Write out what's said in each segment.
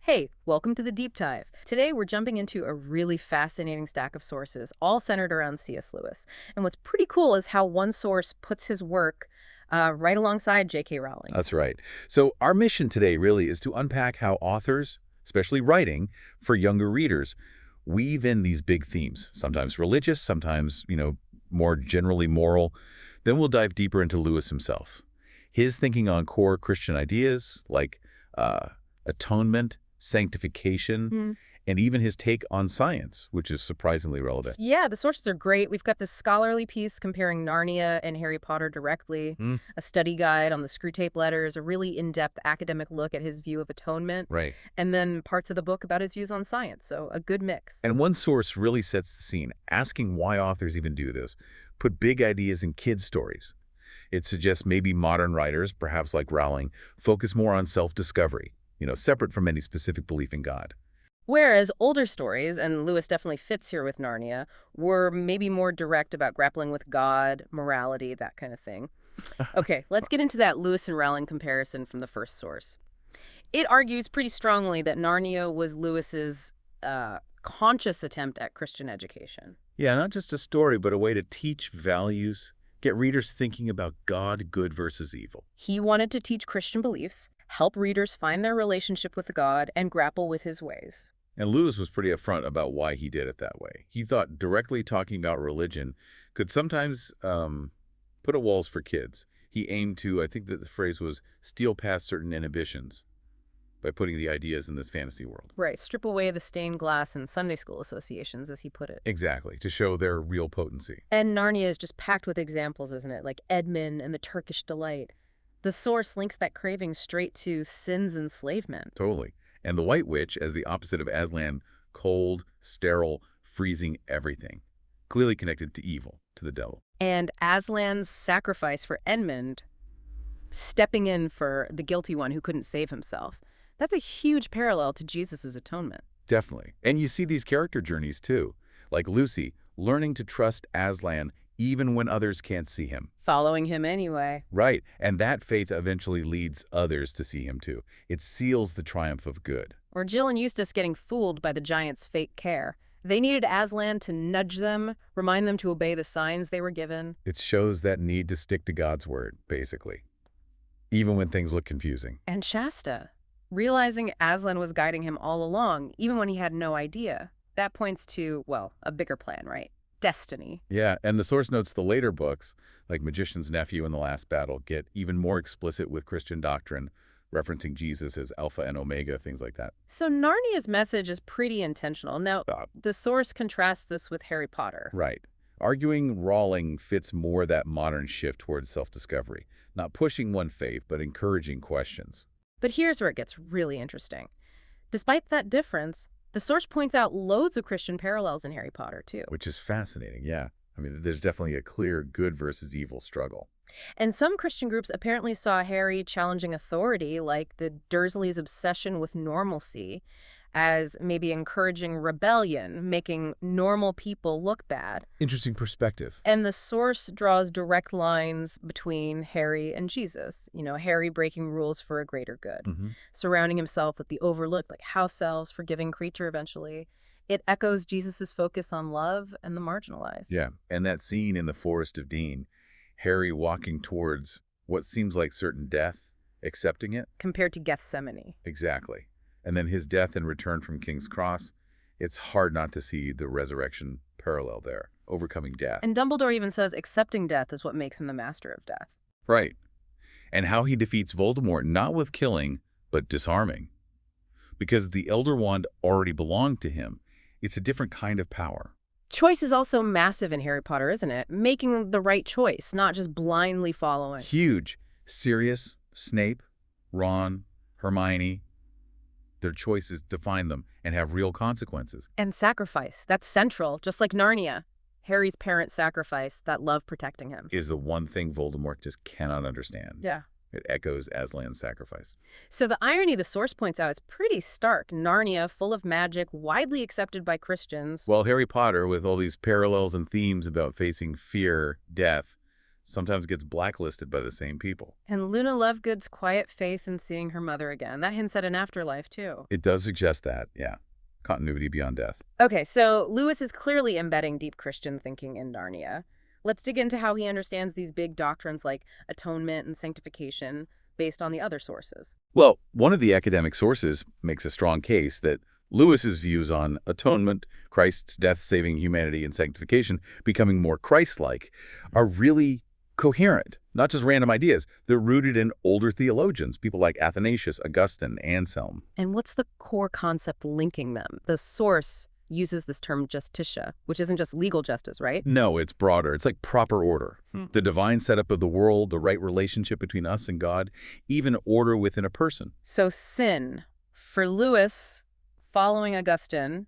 Hey, welcome to the Deep Dive. Today we're jumping into a really fascinating stack of sources, all centered around C.S. Lewis. And what's pretty cool is how one source puts his work right alongside J.K. Rowling's. That's right. So our mission today really is to unpack how authors, especially writing for younger readers, weave in these big themes, sometimes religious, sometimes, more generally moral. Then we'll dive deeper into Lewis himself. His thinking on core Christian ideas like atonement, sanctification, and even his take on science, which is surprisingly relevant. Yeah, the sources are great. We've got this scholarly piece comparing Narnia and Harry Potter directly, a study guide on the Screwtape Letters, a really in-depth academic look at his view of atonement, Right. and then parts of the book about his views on science. So a good mix. And one source really sets the scene, asking why authors even do this. Put big ideas in kids' stories. It suggests maybe modern writers, perhaps like Rowling, focus more on self-discovery, separate from any specific belief in God. Whereas older stories, and Lewis definitely fits here with Narnia, were maybe more direct about grappling with God, morality, that kind of thing. Okay, let's get into that Lewis and Rowling comparison from the first source. It argues pretty strongly that Narnia was Lewis's conscious attempt at Christian education. Yeah, not just a story, but a way to teach values, get readers thinking about God, good versus evil. He wanted to teach Christian beliefs, help readers find their relationship with God, and grapple with his ways. And Lewis was pretty upfront about why he did it that way. He thought directly talking about religion could sometimes put at walls for kids. He aimed to, I think that the phrase was, steal past certain inhibitions by putting the ideas in this fantasy world. Right, strip away the stained glass and Sunday school associations, as he put it. Exactly, to show their real potency. And Narnia is just packed with examples, isn't it? Like Edmund and the Turkish delight. The source links that craving straight to sin's enslavement. Totally. And the White Witch as the opposite of Aslan, cold, sterile, freezing everything. Clearly connected to evil, to the devil. And Aslan's sacrifice for Edmund, stepping in for the guilty one who couldn't save himself. That's a huge parallel to Jesus' atonement. Definitely. And you see these character journeys too. Like Lucy, learning to trust Aslan even when others can't see him. Following him anyway. Right. And that faith eventually leads others to see him too. It seals the triumph of good. Or Jill and Eustace getting fooled by the giant's fake care. They needed Aslan to nudge them, remind them to obey the signs they were given. It shows that need to stick to God's word, basically. Even when things look confusing. And Shasta, realizing Aslan was guiding him all along, even when he had no idea. That points to, well, a bigger plan, right? Destiny. Yeah, and the source notes the later books, like Magician's Nephew and The Last Battle, get even more explicit with Christian doctrine, referencing Jesus as Alpha and Omega, things like that. So Narnia's message is pretty intentional. Now, the source contrasts this with Harry Potter. Right. Arguing Rowling fits more that modern shift towards self-discovery, not pushing one faith, but encouraging questions. But here's where it gets really interesting. Despite that difference, the source points out loads of Christian parallels in Harry Potter, too. Which is fascinating, yeah. I mean, there's definitely a clear good versus evil struggle. And some Christian groups apparently saw Harry challenging authority, like the Dursleys' obsession with normalcy, as maybe encouraging rebellion, making normal people look bad. Interesting perspective. And the source draws direct lines between Harry and Jesus. Harry breaking rules for a greater good, surrounding himself with the overlooked, like house elves, forgiving creature eventually. It echoes Jesus's focus on love and the marginalized. Yeah, and that scene in the Forest of Dean, Harry walking towards what seems like certain death, accepting it. Compared to Gethsemane. Exactly. And then his death and return from King's Cross, it's hard not to see the resurrection parallel there, overcoming death. And Dumbledore even says accepting death is what makes him the master of death. Right. And how he defeats Voldemort, not with killing, but disarming. Because the Elder Wand already belonged to him. It's a different kind of power. Choice is also massive in Harry Potter, isn't it? Making the right choice, not just blindly following. Huge. Sirius, Snape, Ron, Hermione. Their choices define them and have real consequences. And sacrifice. That's central, just like Narnia. Harry's parents' sacrifice, that love protecting him. Is the one thing Voldemort just cannot understand. Yeah. It echoes Aslan's sacrifice. So the irony the source points out is pretty stark. Narnia, full of magic, widely accepted by Christians. Well, Harry Potter, with all these parallels and themes about facing fear, death, sometimes gets blacklisted by the same people. And Luna Lovegood's quiet faith in seeing her mother again. That hints at an afterlife, too. It does suggest that, yeah. Continuity beyond death. Okay, so Lewis is clearly embedding deep Christian thinking in Narnia. Let's dig into how he understands these big doctrines like atonement and sanctification based on the other sources. Well, one of the academic sources makes a strong case that Lewis's views on atonement, Christ's death saving humanity, and sanctification becoming more Christ-like are really coherent, not just random ideas. They're rooted in older theologians, people like Athanasius, Augustine, Anselm. And what's the core concept linking them? The source uses this term justitia, which isn't just legal justice, right? No, it's broader. It's like proper order. The divine setup of the world, the right relationship between us and God, even order within a person. So sin, for Lewis, following Augustine,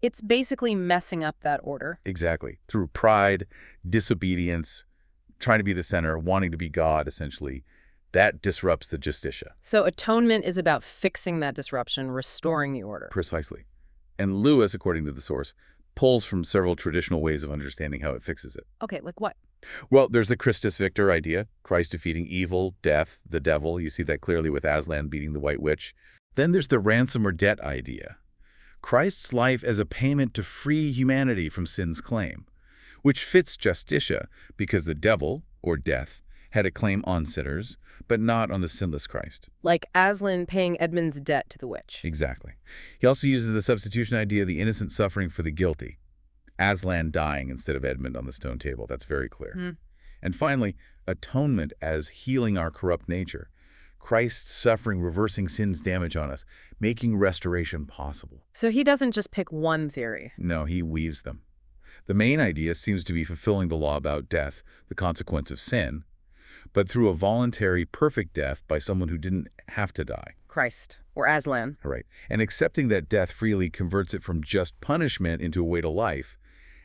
it's basically messing up that order. Exactly. Through pride, disobedience, trying to be the center, wanting to be God, essentially, that disrupts the justitia. So atonement is about fixing that disruption, restoring the order. Precisely. And Lewis, according to the source, pulls from several traditional ways of understanding how it fixes it. Okay, like what? Well, there's the Christus Victor idea, Christ defeating evil, death, the devil. You see that clearly with Aslan beating the White Witch. Then there's the ransom or debt idea, Christ's life as a payment to free humanity from sin's claim, which fits justitia because the devil, or death, had a claim on sinners, but not on the sinless Christ. Like Aslan paying Edmund's debt to the witch. Exactly. He also uses the substitution idea of the innocent suffering for the guilty. Aslan dying instead of Edmund on the stone table. That's very clear. And finally, atonement as healing our corrupt nature. Christ's suffering reversing sin's damage on us, making restoration possible. So he doesn't just pick one theory. No, he weaves them. The main idea seems to be fulfilling the law about death, the consequence of sin, but through a voluntary, perfect death by someone who didn't have to die. Christ, or Aslan. Right. And accepting that death freely converts it from just punishment into a way to life.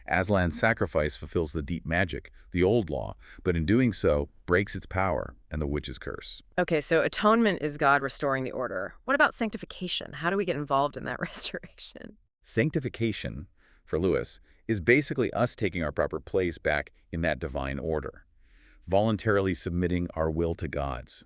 Aslan's sacrifice fulfills the deep magic, the old law, but in doing so, breaks its power and the witch's curse. Okay, so atonement is God restoring the order. What about sanctification? How do we get involved in that restoration? Sanctification, for Lewis, is basically us taking our proper place back in that divine order, voluntarily submitting our will to God's.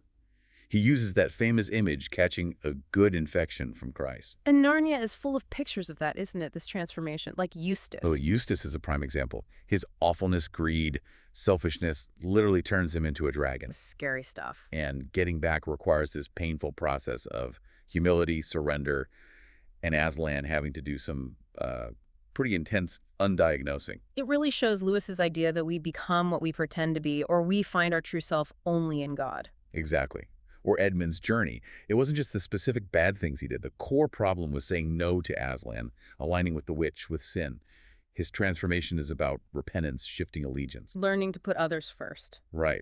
He uses that famous image catching a good infection from Christ. And Narnia is full of pictures of that, isn't it? This transformation, like Eustace. Oh, Eustace is a prime example. His awfulness, greed, selfishness literally turns him into a dragon. Scary stuff. And getting back requires this painful process of humility, surrender, and Aslan having to do some pretty intense undiagnosing. It really shows Lewis's idea that we become what we pretend to be, or we find our true self only in God. Exactly. Or Edmund's journey. It wasn't just the specific bad things he did. The core problem was saying no to Aslan, aligning with the witch, with sin. His transformation is about repentance, shifting allegiance. Learning to put others first. Right.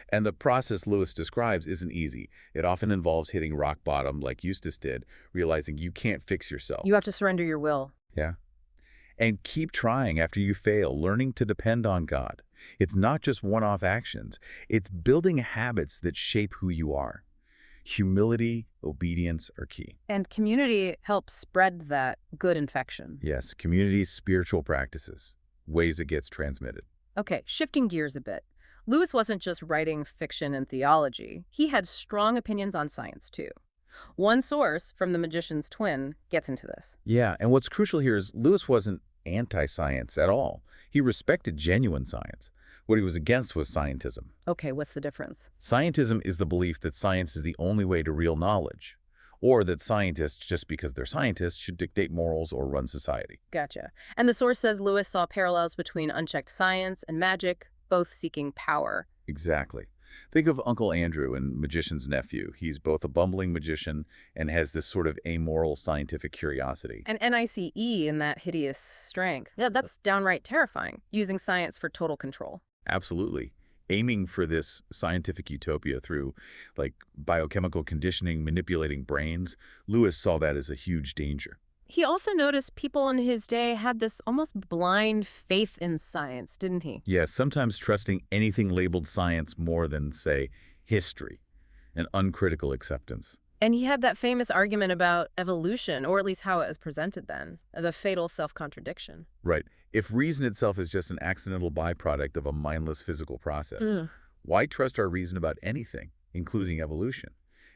And the process Lewis describes isn't easy. It often involves hitting rock bottom like Eustace did, realizing you can't fix yourself. You have to surrender your will. Yeah. And keep trying after you fail, learning to depend on God. It's not just one-off actions. It's building habits that shape who you are. Humility, obedience are key. And community helps spread that good infection. Yes, community, spiritual practices, ways it gets transmitted. Okay, shifting gears a bit. Lewis wasn't just writing fiction and theology. He had strong opinions on science, too. One source from The Magician's Twin gets into this. Yeah, and what's crucial here is Lewis wasn't anti-science at all. He respected genuine science. What he was against was scientism. Okay, what's the difference? Scientism is the belief that science is the only way to real knowledge, or that scientists, just because they're scientists, should dictate morals or run society. Gotcha. And the source says Lewis saw parallels between unchecked science and magic, both seeking power. Exactly. Think of Uncle Andrew in Magician's Nephew. He's both a bumbling magician and has this sort of amoral scientific curiosity. And NICE in that hideous strength. Yeah, that's downright terrifying, using science for total control. Absolutely. Aiming for this scientific utopia through, like, biochemical conditioning, manipulating brains, Lewis saw that as a huge danger. He also noticed people in his day had this almost blind faith in science, didn't he? Yes, sometimes trusting anything labeled science more than, say, history, an uncritical acceptance. And he had that famous argument about evolution, or at least how it was presented then, the fatal self-contradiction. Right. If reason itself is just an accidental byproduct of a mindless physical process, why trust our reason about anything, including evolution?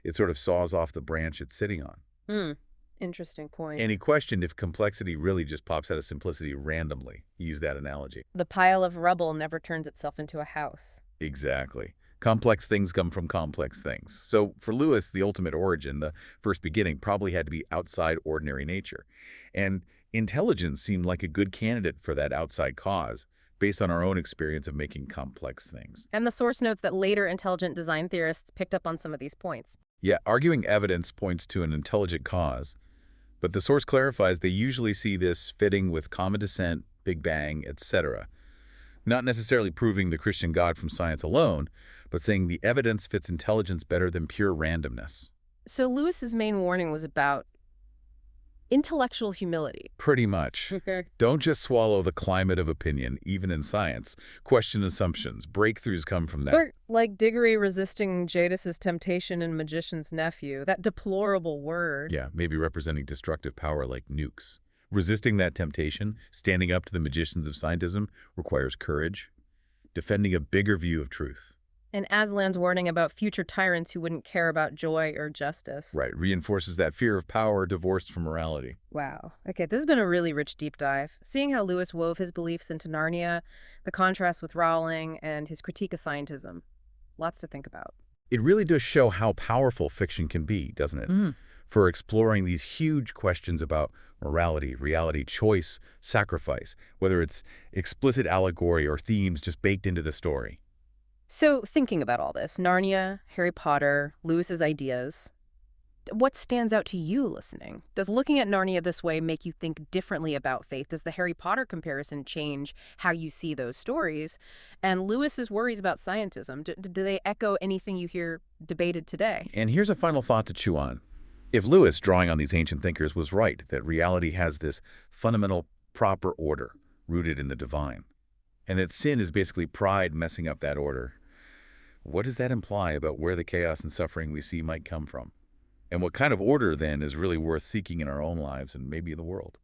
It sort of saws off the branch it's sitting on. Hmm. Interesting point. And he questioned if complexity really just pops out of simplicity randomly. He used that analogy. The pile of rubble never turns itself into a house. Exactly. Complex things come from complex things. So for Lewis, the ultimate origin, the first beginning, probably had to be outside ordinary nature. And intelligence seemed like a good candidate for that outside cause, based on our own experience of making complex things. And the source notes that later intelligent design theorists picked up on some of these points. Yeah, arguing evidence points to an intelligent cause, but the source clarifies they usually see this fitting with common descent, Big Bang, etc. Not necessarily proving the Christian God from science alone, but saying the evidence fits intelligence better than pure randomness. So Lewis's main warning was about intellectual humility. Pretty much. Okay. Don't just swallow the climate of opinion, even in science. Question assumptions. Breakthroughs come from that. Or like Diggory resisting Jadis's temptation in Magician's Nephew, that deplorable word. Yeah, maybe representing destructive power like nukes. Resisting that temptation, standing up to the magicians of scientism, requires courage. Defending a bigger view of truth. And Aslan's warning about future tyrants who wouldn't care about joy or justice. Right, reinforces that fear of power divorced from morality. Wow. Okay, this has been a really rich deep dive. Seeing how Lewis wove his beliefs into Narnia, the contrast with Rowling, and his critique of scientism. Lots to think about. It really does show how powerful fiction can be, doesn't it? For exploring these huge questions about morality, reality, choice, sacrifice, whether it's explicit allegory or themes just baked into the story. So, thinking about all this, Narnia, Harry Potter, Lewis's ideas, what stands out to you listening? Does looking at Narnia this way make you think differently about faith? Does the Harry Potter comparison change how you see those stories? And Lewis's worries about scientism, do they echo anything you hear debated today? And here's a final thought to chew on. If Lewis, drawing on these ancient thinkers, was right, that reality has this fundamental proper order rooted in the divine, and that sin is basically pride messing up that order, what does that imply about where the chaos and suffering we see might come from? And what kind of order, then, is really worth seeking in our own lives and maybe the world?